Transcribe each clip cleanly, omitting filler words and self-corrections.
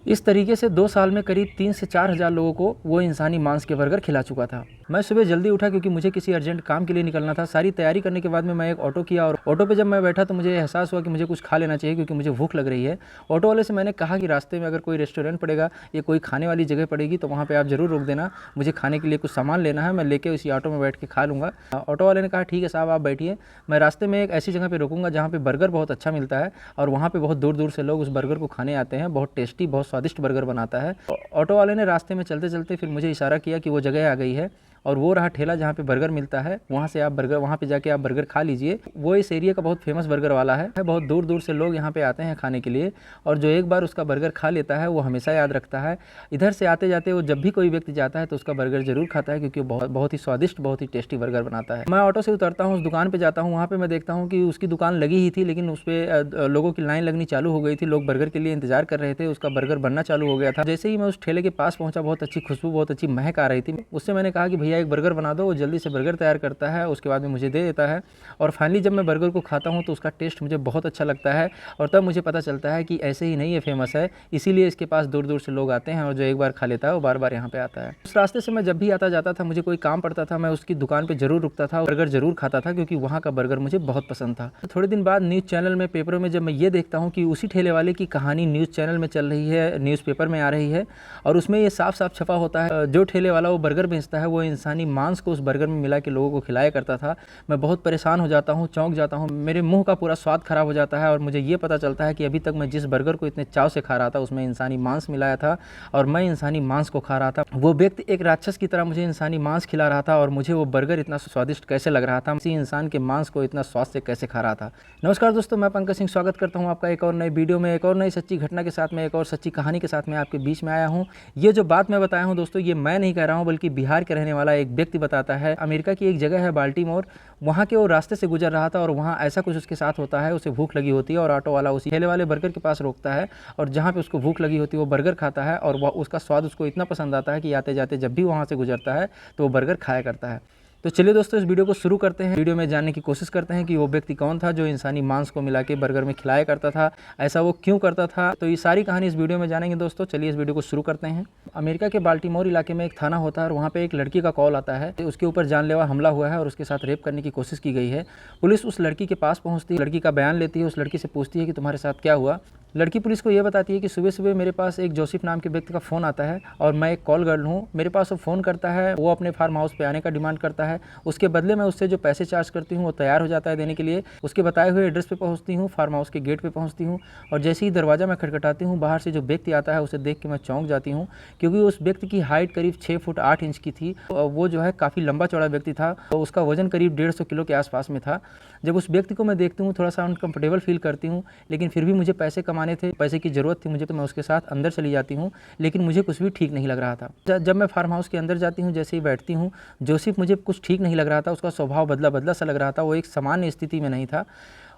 इस तरीके से 2 साल में करीब 3 से 4 हज़ार लोगों को वो इंसानी मांस के बर्गर खिला चुका था। मैं सुबह जल्दी उठा क्योंकि मुझे किसी अर्जेंट काम के लिए निकलना था। सारी तैयारी करने के बाद में मैं एक ऑटो किया और ऑटो पे जब मैं बैठा तो मुझे एहसास हुआ कि मुझे कुछ खा लेना चाहिए क्योंकि मुझे भूख लग रही है। ऑटो वाले से मैंने कहा कि रास्ते में अगर कोई रेस्टोरेंट पड़ेगा या कोई खाने वाली जगह पड़ेगी तो वहाँ पे आप ज़रूर रोक देना, मुझे खाने के लिए कुछ सामान लेना है, मैं लेके उसी ऑटो में बैठ के खा लूँगा। ऑटो वाले ने कहा ठीक है साहब आप बैठिए, मैं रास्ते में एक ऐसी जगह पे रोकूँगा जहाँ पे बर्गर बहुत अच्छा मिलता है और वहाँ पे बहुत दूर दूर से लोग उस बर्गर को खाने आते हैं। बहुत टेस्टी बहुत स्वादिष्ट बर्गर बनाता है। ऑटो वाले ने रास्ते में चलते चलते फिर मुझे इशारा किया कि वो जगह आ गई है और वो रहा ठेला जहाँ पे बर्गर मिलता है, वहाँ से आप बर्गर वहाँ पे जाके आप बर्गर खा लीजिए। वो इस एरिया का बहुत फेमस बर्गर वाला है, बहुत दूर दूर से लोग यहाँ पे आते हैं खाने के लिए और जो एक बार उसका बर्गर खा लेता है वो हमेशा याद रखता है। इधर से आते जाते वो जब भी कोई व्यक्ति जाता है तो उसका बर्गर ज़रूर खाता है क्योंकि वो बहुत ही स्वादिष्ट बहुत ही टेस्टी बर्गर बनाता है। मैं ऑटो से उतरता हूँ, उस दुकान पर जाता हूँ, वहाँ पर मैं देखता हूँ कि उसकी दुकान लगी ही थी लेकिन उस पर लोगों की लाइन लगनी चालू हो गई थी। लोग बर्गर के लिए इंतजार कर रहे थे, उसका बर्गर बनना चालू हो गया था। जैसे ही मैं उस ठेले के पास पहुँचा बहुत अच्छी खुशबू बहुत अच्छी महक आ रही थी। उससे मैंने कहा कि भैया एक बर्गर बना दो। वो जल्दी से बर्गर तैयार करता है, उसके बाद में मुझे दे देता है और फाइनली जब मैं बर्गर को खाता हूँ तो उसका टेस्ट मुझे बहुत अच्छा लगता है और तब मुझे पता चलता है कि ऐसे ही नहीं ये फेमस है, इसीलिए इसके पास दूर दूर से लोग आते हैं और जो एक बार खा लेता है वो बार बार यहाँ पे आता है। उस रास्ते से मैं जब भी आता जाता था, मुझे कोई काम पड़ता था, मैं उसकी दुकान पर जरूर रुकता था, बर्गर जरूर खाता था क्योंकि वहाँ का बर्गर मुझे बहुत पसंद था। थोड़े दिन बाद न्यूज़ चैनल में पेपरों में जब मैं ये देखता हूँ कि उसी ठेले वाले की कहानी न्यूज़ चैनल में चल रही है, न्यूज़पेपर में आ रही है और उसमें ये साफ साफ छपा होता है जो ठेले वाला वो बर्गर बेचता है वो इंसानी मांस को उस बर्गर में मिला के लोगों को खिलाया करता था। मैं बहुत परेशान हो जाता हूँ, चौंक जाता हूँ, मेरे मुंह का पूरा स्वाद खराब हो जाता है और मुझे ये पता चलता है कि अभी तक मैं जिस बर्गर को इतने चाव से खा रहा था उसमें इंसानी मांस मिलाया था और मैं इंसानी मांस को खा रहा था। वो व्यक्ति एक राक्षस की तरह मुझे इंसानी मांस खिला रहा था और मुझे वो बर्गर इतना स्वादिष्ट कैसे लग रहा था, किसी इंसान के मांस को इतना स्वाद से कैसे खा रहा था। नमस्कार दोस्तों, मैं पंकज सिंह स्वागत करता हूँ आपका एक और नई वीडियो में, एक और नई सच्ची घटना के साथ में, एक और सच्ची कहानी के साथ में आपके बीच में आया हूँ। ये जो बात मैं बताया हूँ दोस्तों, ये मैं नहीं कह रहा हूँ बल्कि बिहार के रहने वाला एक व्यक्ति बताता है। अमेरिका की एक जगह है बाल्टीमोर, वहाँ के वो रास्ते से गुजर रहा था और वहाँ ऐसा कुछ उसके साथ होता है, उसे भूख लगी होती है और ऑटो वाला उसी ठेले वाले बर्गर के पास रोकता है और जहाँ पे उसको भूख लगी होती है वो बर्गर खाता है और वह उसका स्वाद उसको इतना पसंद आता है कि आते जाते जब भी वहाँ से गुजरता है तो वो बर्गर खाया करता है। तो चलिए दोस्तों इस वीडियो को शुरू करते हैं। वीडियो में जानने की कोशिश करते हैं कि वो व्यक्ति कौन था जो इंसानी मांस को मिला के बर्गर में खिलाया करता था, ऐसा वो क्यों करता था। तो ये सारी कहानी इस वीडियो में जानेंगे दोस्तों। चलिए इस वीडियो को शुरू करते हैं। अमेरिका के बाल्टीमोर इलाके में एक थाना होता है और वहाँ पे एक लड़की का कॉल आता है, उसके ऊपर जानलेवा हमला हुआ है और उसके साथ रेप करने की कोशिश की गई है। पुलिस उस लड़की के पास पहुँचती है, लड़की का बयान लेती है, उस लड़की से पूछती है कि तुम्हारे साथ क्या हुआ। लड़की पुलिस को ये बताती है कि सुबह सुबह मेरे पास एक जोसेफ नाम के व्यक्ति का फ़ोन आता है और मैं एक कॉल गर्ल हूँ। मेरे पास वो फ़ोन करता है, वो अपने फार्म हाउस पे आने का डिमांड करता है। उसके बदले मैं उससे जो पैसे चार्ज करती हूँ वो तैयार हो जाता है देने के लिए। उसके बताए हुए एड्रेस पे पहुँचती हूँ, फार्म हाउस के गेट पे पहुँचती हूँ और जैसे ही दरवाज़ा मैं खटखटाती हूँ, बाहर से जो व्यक्ति आता है उसे देख के मैं चौंक जाती हूँ क्योंकि उस व्यक्ति की हाइट करीब 6 फुट 8 इंच की थी। वो जो है काफ़ी लंबा चौड़ा व्यक्ति था, तो उसका वजन करीब 150 किलो के आसपास में था। जब उस व्यक्ति को मैं देखती हूँ थोड़ा सा अनकम्फर्टेबल फील करती हूँ, लेकिन फिर भी मुझे पैसे कमाने थे, पैसे की ज़रूरत थी मुझे, तो मैं उसके साथ अंदर चली जाती हूँ, लेकिन मुझे कुछ भी ठीक नहीं लग रहा था। जब मैं फार्म हाउस के अंदर जाती हूँ, जैसे ही बैठती हूँ, जोसेफ मुझे कुछ ठीक नहीं लग रहा था, उसका स्वभाव बदला बदला सा लग रहा था, वो एक सामान्य स्थिति में नहीं था।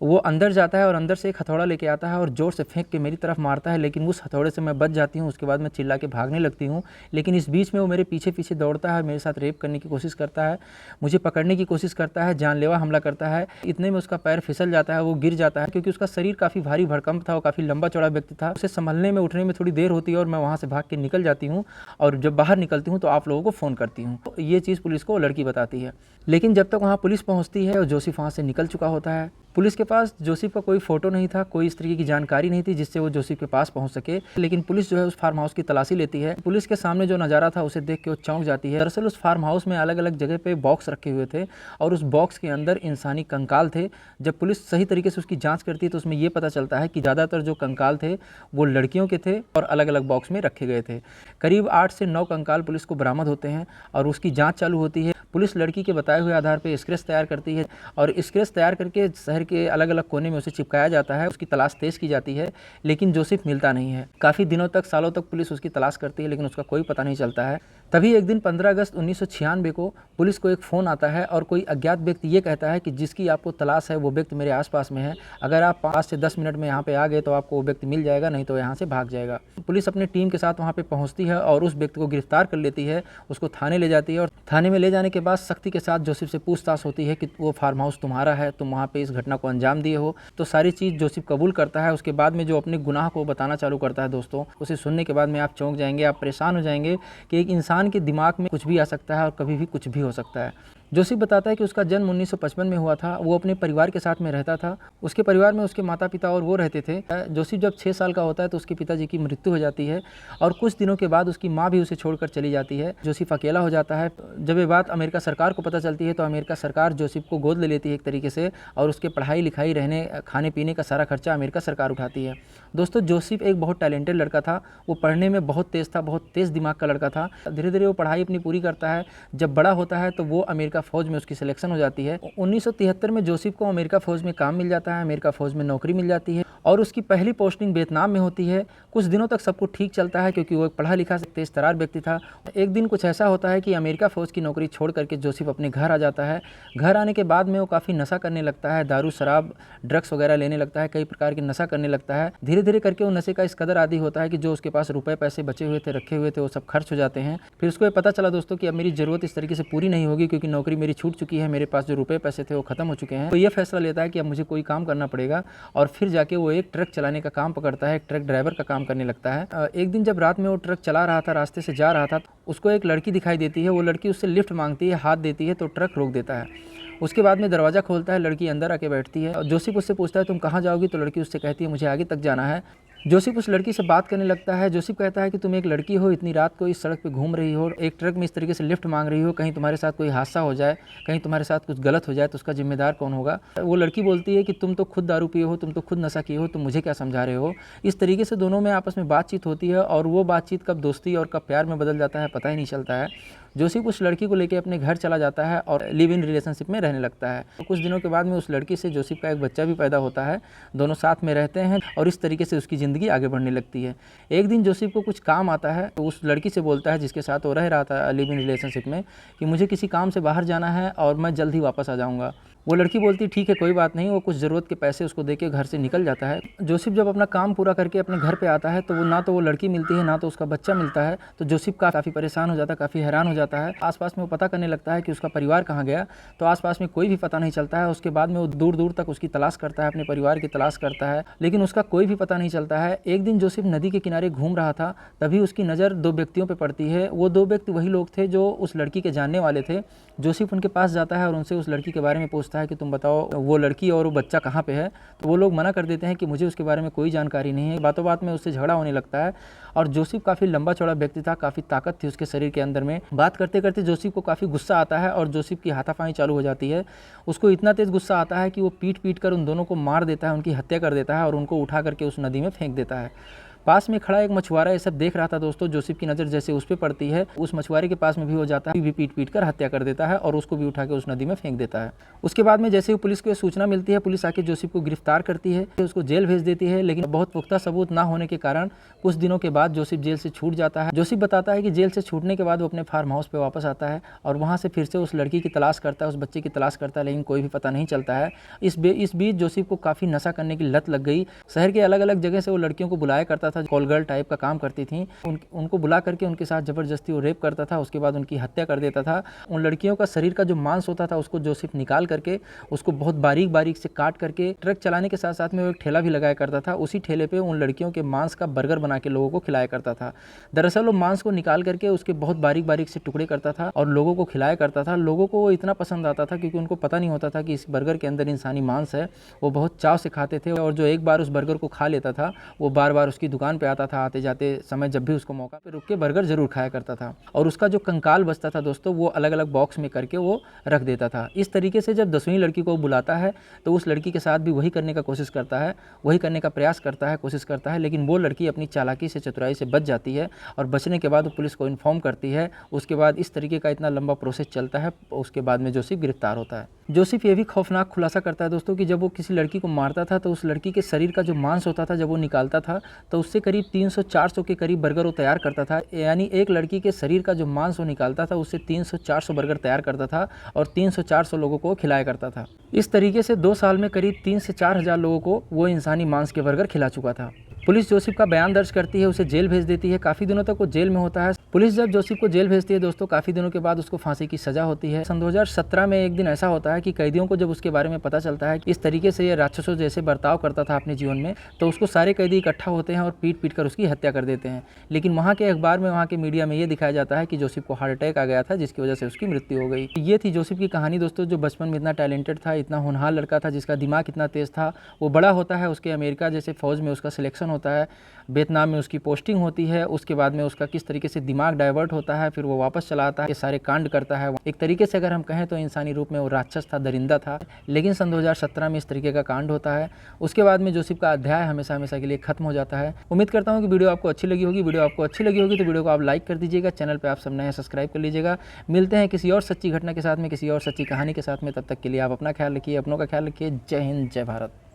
वो अंदर जाता है और अंदर से एक हथौड़ा लेके आता है और ज़ोर से फेंक के मेरी तरफ मारता है, लेकिन उस हथौड़े से मैं बच जाती हूँ। उसके बाद मैं चिल्ला के भागने लगती हूँ, लेकिन इस बीच में वो मेरे पीछे पीछे दौड़ता है, मेरे साथ रेप करने की कोशिश करता है, मुझे पकड़ने की कोशिश करता है, जानलेवा हमला करता है। इतने में उसका पैर फिसल जाता है, वो गिर जाता है क्योंकि उसका शरीर काफ़ी भारी भरकम था, वो काफ़ी लंबा चौड़ा व्यक्ति था। उसे संभलने में उठने में थोड़ी देर होती है और मैं वहाँ से भाग के निकल जाती हूँ और जब बाहर निकलती हूँ तो आप लोगों को फ़ोन करती हूँ। तो ये चीज़ पुलिस को लड़की बताती है, लेकिन जब तक वहाँ पुलिस पहुँचती है और जोसेफ वहाँ से निकल चुका होता है। पुलिस के पास जोसेफ का कोई फोटो नहीं था, कोई इस तरीके की जानकारी नहीं थी जिससे वो जोसेफ के पास पहुंच सके, लेकिन पुलिस जो है उस फार्म हाउस की तलाशी लेती है। पुलिस के सामने जो नज़ारा था उसे देख के वो चौंक जाती है। दरअसल उस फार्म हाउस में अलग अलग जगह पे बॉक्स रखे हुए थे और उस बॉक्स के अंदर इंसानी कंकाल थे। जब पुलिस सही तरीके से उसकी जाँच करती है तो उसमें ये पता चलता है कि ज़्यादातर जो कंकाल थे वो लड़कियों के थे और अलग अलग बॉक्स में रखे गए थे। करीब 8 से 9 कंकाल पुलिस को बरामद होते हैं और उसकी जाँच चालू होती है। पुलिस लड़की के बताए हुए आधार पर स्केच तैयार करती है और स्केच तैयार करके शहर के अलग अलग कोने में उसे चिपकाया जाता है। उसकी तलाश तेज की जाती है, लेकिन जोसेफ मिलता नहीं है। काफ़ी दिनों तक, सालों तक पुलिस उसकी तलाश करती है, लेकिन उसका कोई पता नहीं चलता है। तभी एक दिन 15 अगस्त 1996 को पुलिस को एक फ़ोन आता है और कोई अज्ञात व्यक्ति ये कहता है कि जिसकी आपको तलाश है वो व्यक्ति मेरे आसपास में है। अगर आप 5 से 10 मिनट में यहाँ पे आ गए तो आपको वो व्यक्ति मिल जाएगा, नहीं तो यहाँ से भाग जाएगा। पुलिस अपनी टीम के साथ वहाँ पे पहुँचती है और उस व्यक्ति को गिरफ्तार कर लेती है, उसको थाने ले जाती है और थाने में ले जाने के बाद सख्ती के साथ जोसेफ से पूछताछ होती है कि वो फार्म हाउस तुम्हारा है, तुम वहाँ पे इस घटना को अंजाम दिए हो। तो सारी चीज़ जोसेफ कबूल करता है। उसके बाद में जो अपने गुनाह को बताना चालू करता है दोस्तों, उसे सुनने के बाद में आप चौंक जाएंगे, आप परेशान हो जाएंगे कि एक इंसान के दिमाग में कुछ भी आ सकता है और कभी भी कुछ भी हो सकता है। जोसेफ बताता है कि उसका जन्म 1955 में हुआ था। वो अपने परिवार के साथ में रहता था। उसके परिवार में उसके माता पिता और वो रहते थे। जोसेफ जब 6 साल का होता है तो उसके पिताजी की मृत्यु हो जाती है और कुछ दिनों के बाद उसकी माँ भी उसे छोड़कर चली जाती है। जोसेफ अकेला हो जाता है। जब ये बात अमेरिका सरकार को पता चलती है तो अमेरिका सरकार जोसेफ को गोद ले लेती है एक तरीके से, और उसके पढ़ाई लिखाई, रहने खाने पीने का सारा खर्चा अमेरिका सरकार उठाती है। दोस्तों, जोसेफ एक बहुत टैलेंटेड लड़का था। वो पढ़ने में बहुत तेज़ था, बहुत तेज़ दिमाग का लड़का था। धीरे धीरे वो पढ़ाई अपनी पूरी करता है। जब बड़ा होता है तो वो अमेरिका फ़ौज में उसकी सिलेक्शन हो जाती है। 1973 में जोसेफ को अमेरिका फ़ौज में काम मिल जाता है, अमेरिका फ़ौज में नौकरी मिल जाती है और उसकी पहली पोस्टिंग वियतनाम में होती है। कुछ दिनों तक सब कुछ ठीक चलता है क्योंकि वो एक पढ़ा लिखा तेज तर्रार व्यक्ति था। एक दिन कुछ ऐसा होता है कि अमेरिका फ़ौज की नौकरी छोड़ करके जोसेफ अपने घर आ जाता है। घर आने के बाद में वो काफ़ी नशा करने लगता है, दारू शराब ड्रग्स वगैरह लेने लगता है, कई प्रकार के नशा करने लगता है। धीरे धीरे करके वो नशे का इस कदर आदी होता है कि जो उसके पास रुपए पैसे बचे हुए थे, रखे हुए थे, वो सब खर्च हो जाते हैं। फिर उसको ये पता चला दोस्तों कि अब मेरी ज़रूरत इस तरीके से पूरी नहीं होगी क्योंकि नौकरी मेरी छूट चुकी है, मेरे पास जो रुपए पैसे थे वो खत्म हो चुके हैं। तो ये फैसला लेता है कि अब मुझे कोई काम करना पड़ेगा और फिर जाके वो एक ट्रक चलाने का काम पकड़ता है, एक ट्रक ड्राइवर का काम करने लगता है। एक दिन जब रात में वो ट्रक चला रहा था, रास्ते से जा रहा था, उसको एक लड़की दिखाई देती है। वो लड़की उससे लिफ्ट मांगती है, हाथ देती है तो ट्रक रोक देता है। उसके बाद में दरवाज़ा खोलता है, लड़की अंदर आके बैठती है और जोसेफ उससे पूछता है तुम कहाँ जाओगी, तो लड़की उससे कहती है मुझे आगे तक जाना है। जोसेफ उस लड़की से बात करने लगता है। जोसेफ कहता है कि तुम एक लड़की हो, इतनी रात को इस सड़क पे घूम रही हो, एक ट्रक में इस तरीके से लिफ्ट मांग रही हो, कहीं तुम्हारे साथ कोई हादसा हो जाए, कहीं तुम्हारे साथ कुछ गलत हो जाए तो उसका जिम्मेदार कौन होगा। वो लड़की बोलती है कि तुम तो खुद दारू पिए हो, तुम तो खुद नशा किए हो, तुम मुझे क्या समझा रहे हो। इस तरीके से दोनों में आपस में बातचीत होती है और वो बातचीत कब दोस्ती और कब प्यार में बदल जाता है पता ही नहीं चलता है। जोसेफ उस लड़की को लेकर अपने घर चला जाता है और लिव इन रिलेशनशिप में रहने लगता है। तो कुछ दिनों के बाद में उस लड़की से जोसेफ का एक बच्चा भी पैदा होता है। दोनों साथ में रहते हैं और इस तरीके से उसकी ज़िंदगी आगे बढ़ने लगती है। एक दिन जोसेफ को कुछ काम आता है तो उस लड़की से बोलता है जिसके साथ वो रह रहा था लिव इन रिलेशनशिप में कि मुझे किसी काम से बाहर जाना है और मैं जल्द ही वापस आ जाऊँगा। वो लड़की बोलती ठीक है कोई बात नहीं। वो कुछ ज़रूरत के पैसे उसको देके घर से निकल जाता है। जोसेफ जब अपना काम पूरा करके अपने घर पे आता है तो वो ना तो वो लड़की मिलती है ना तो उसका बच्चा मिलता है। तो जोसेफ काफ़ी परेशान हो जाता है, काफ़ी हैरान हो जाता है। आसपास में वो पता करने लगता है कि उसका परिवार कहाँ गया, तो आसपास में कोई भी पता नहीं चलता है। उसके बाद में वो दूर दूर तक उसकी तलाश करता है, अपने परिवार की तलाश करता है, लेकिन उसका कोई भी पता नहीं चलता है। एक दिन जोसेफ नदी के किनारे घूम रहा था, तभी उसकी नज़र 2 व्यक्तियों पर पड़ती है। वो 2 व्यक्ति वही लोग थे जो उस लड़की के जानने वाले थे। जोसेफ उनके पास जाता है और उनसे उस लड़की के बारे में पूछता है कि तुम बताओ वो लड़की और वो बच्चा कहाँ पे है। तो वो लोग मना कर देते हैं कि मुझे उसके बारे में कोई जानकारी नहीं है। बातों बात में उससे झगड़ा होने लगता है और जोसेफ काफ़ी लंबा चौड़ा व्यक्ति था, काफ़ी ताकत थी उसके शरीर के अंदर में। बात करते करते जोसेफ को काफ़ी गुस्सा आता है और जोसेफ की हाथापाई चालू हो जाती है। उसको इतना तेज़ गुस्सा आता है कि वो पीट कर उन दोनों को मार देता है, उनकी हत्या कर देता है और उनको उठा करके उस नदी में फेंक देता है। पास में खड़ा एक मछुआरा ये सब देख रहा था दोस्तों। जोसेफ की नज़र जैसे उस पर पड़ती है, उस मछुआरे के पास में भी हो जाता है, भी पीट कर हत्या कर देता है और उसको भी उठा के उस नदी में फेंक देता है। उसके बाद में जैसे ही पुलिस को सूचना मिलती है, पुलिस आके जोसेफ को गिरफ्तार करती है, उसको जेल भेज देती है। लेकिन बहुत पुख्ता सबूत ना होने के कारण कुछ दिनों के बाद जोसेफ जेल से छूट जाता है। जोसेफ बताता है कि जेल से छूटने के बाद वो अपने फार्म हाउस पे वापस आता है और वहाँ से फिर से उस लड़की की तलाश करता है, उस बच्चे की तलाश करता है, लेकिन कोई भी पता नहीं चलता है। इस बीच जोसेफ को काफ़ी नशा करने की लत लग गई। शहर के अलग अलग जगह से वो लड़कियों को बुलाया करता था, कॉल गर्ल टाइप काम करती थी। उनको बुला करके उनके साथ जबरदस्ती वो रेप करता था, उसके बाद उनकी हत्या कर देता था। उन लड़कियों का शरीर का जो मांस होता था उसको जोसेफ निकाल करके उसको बहुत बारीक बारीक से काट करके ट्रक चलाने के साथ साथ में वो एक ठेला भी लगाया करता था। उसी ठेले पे उन लड़कियों के मांस का बर्गर बना के लोगों को खिलाया करता था। दरअसल वो मांस को निकाल करके उसके बहुत बारीक बारीक से टुकड़े करता था और लोगों को खिलाया करता था। लोगों को वो इतना पसंद आता था क्योंकि उनको पता नहीं होता था कि इस बर्गर के अंदर इंसानी मांस है। वो बहुत चाव से खाते थे और जो एक बार उस बर्गर को खा लेता था वो बार बार उसकी दुकान पे आता था, आते जाते समय जब भी उसको मौका पे रुक के बर्गर जरूर खाया करता था। और उसका जो कंकाल बचता था दोस्तों वो अलग अलग बॉक्स में करके वो रख देता था। इस तरीके से जब 10वीं लड़की को बुलाता है तो उस लड़की के साथ भी वही करने का कोशिश करता है, वही करने का प्रयास करता है, कोशिश करता है, लेकिन वो लड़की अपनी चालाकी से, चतुराई से बच जाती है और बचने के बाद वो पुलिस को इन्फॉर्म करती है। उसके बाद इस तरीके का इतना लंबा प्रोसेस चलता है, उसके बाद में जोसेफ गिरफ्तार होता है। जोसेफ ये भी खौफनाक खुलासा करता है दोस्तों कि जब वो किसी लड़की को मारता था तो उस लड़की के शरीर का जो मांस होता था जब वो निकालता था तो उससे करीब 300-400 के करीब बर्गर वो तैयार करता था। यानी एक लड़की के शरीर का जो मांस वो निकालता था उससे 300-400 बर्गर तैयार करता था और 300-400 लोगों को खिलाया करता था। इस तरीके से 2 साल में करीब 3 से 4 हज़ार लोगों को वो इंसानी मांस के बर्गर खिला चुका था। पुलिस जोसेफ का बयान दर्ज करती है, उसे जेल भेज देती है। काफ़ी दिनों तक वो जेल में होता है। पुलिस जब जोसेफ को जेल भेजती है दोस्तों, काफ़ी दिनों के बाद उसको फांसी की सज़ा होती है। सन 2017 में एक दिन ऐसा होता है कि कैदियों को जब उसके बारे में पता चलता है कि इस तरीके से ये राक्षसों जैसे बर्ताव करता था अपने जीवन में, तो उसको सारे कैदी इकट्ठा होते हैं और पीट कर उसकी हत्या कर देते हैं। लेकिन वहाँ के अखबार में, वहाँ के मीडिया में ये दिखाया जाता है कि जोसेफ को हार्ट अटैक आ गया था जिसकी वजह से उसकी मृत्यु हो गई। ये थी जोसेफ की कहानी दोस्तों, जो बचपन में इतना टैलेंटेड था, इतना होनहार लड़का था, जिसका दिमाग इतना तेज़ था। वो बड़ा होता है, उसके अमेरिका जैसे फ़ौज में उसका सिलेक्शन होता है, वियतनाम में उसकी पोस्टिंग होती है। उसके बाद में उसका किस तरीके से दिमाग डाइवर्ट होता है, फिर वो वापस चला आता है, ये सारे कांड करता है। एक तरीके से अगर हम कहें तो इंसानी रूप में वो राक्षस था, दरिंदा था। लेकिन सन 2017 में इस तरीके का कांड होता है। उसके बाद में जोसेफ का अध्याय हमेशा हमेशा के लिए खत्म हो जाता है। उम्मीद करता हूँ कि वीडियो आपको अच्छी लगी होगी। वीडियो आपको अच्छी लगी होगी तो वीडियो को आप लाइक कर दीजिएगा। चैनल पर आप सब नए सब्सक्राइब कर लीजिएगा। मिलते हैं किसी और सच्ची घटना के साथ में, किसी और सच्ची कहानी के साथ में। तब तक के लिए आप अपना ख्याल रखिए, अपनों का ख्याल रखिए। जय हिंद, जय भारत।